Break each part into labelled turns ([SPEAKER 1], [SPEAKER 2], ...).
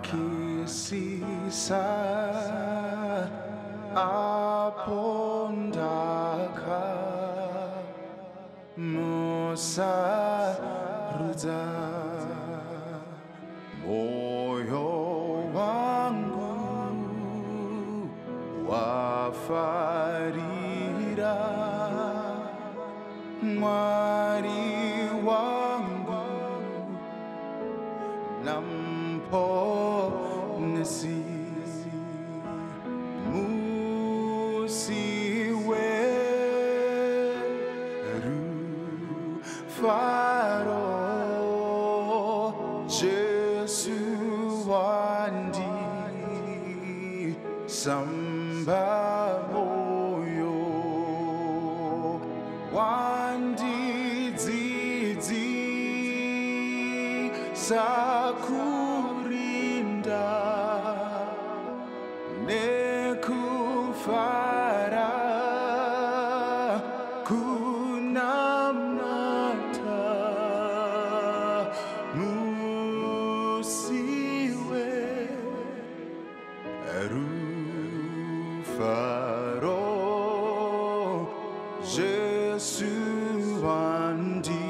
[SPEAKER 1] nakisisa apondaka musarudza moyo wangu wafarira Mwari wangu namponesi musiwe rufaro Jesu wandi samba moyo wandi dzidzi sakurinda nekufara kunamnata musiwe rufaro Jesu wandi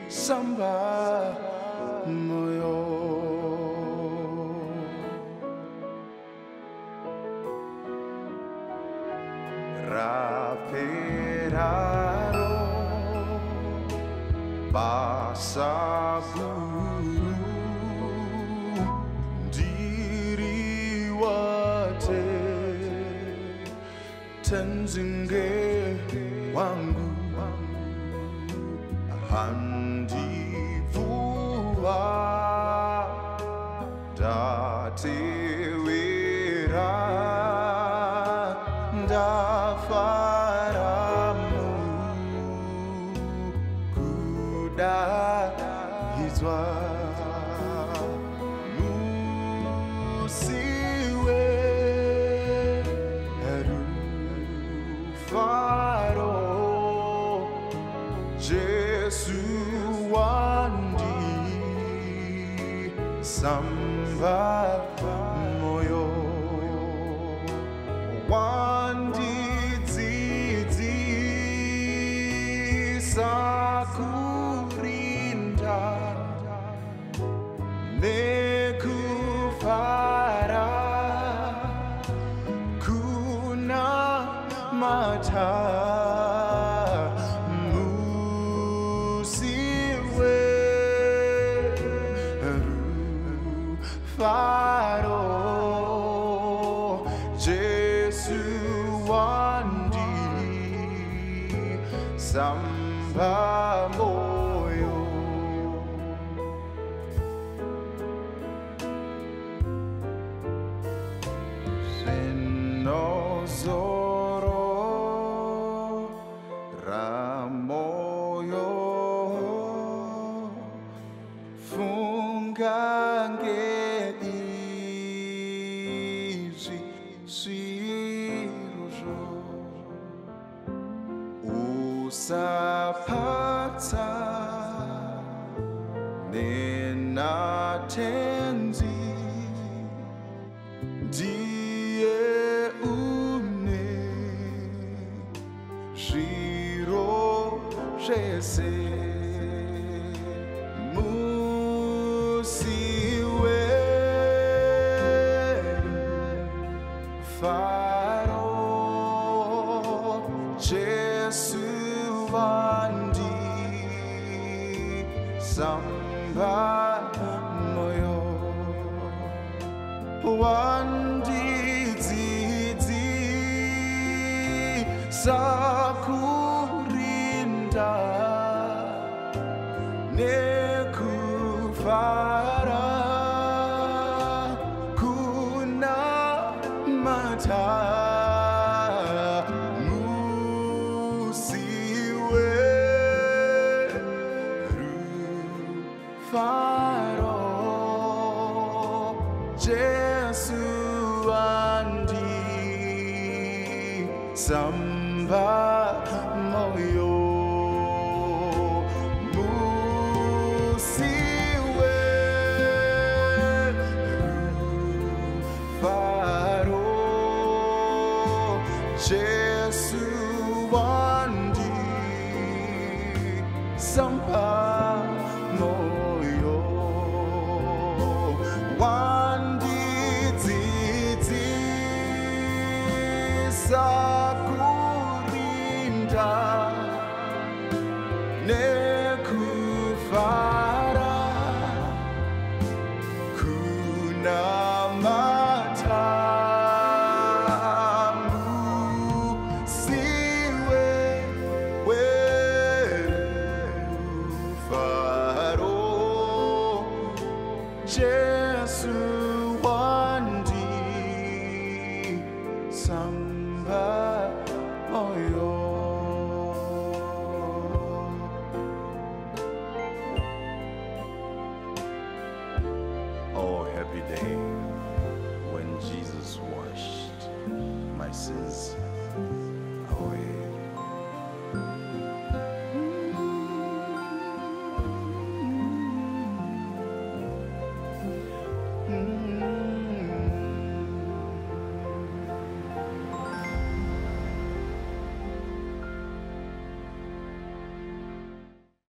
[SPEAKER 1] samba moyo raperaro basaburu diriwate tenzunge wangu handivua datewera ndafaramu kudahizwa musiwe rufaro Jesu wandi samba moyo wandi dzidzi sakurinda nekufara kuna mata musiwe rufaro Jesu wandi samba moyo senozoro ramoyo fungange izvi zvirozvo usapatsa nenatenzi ndiye une zviro zvese musiwe faro Jesu wandi samba moyo wandi dzidzi sakurinda nekufara kuna mata musiwe rufaro Jesu wandi samba moyo musiwe sampa moyo wandidzidzisa kurinda nekufara kunamata siwe werufaro Jesu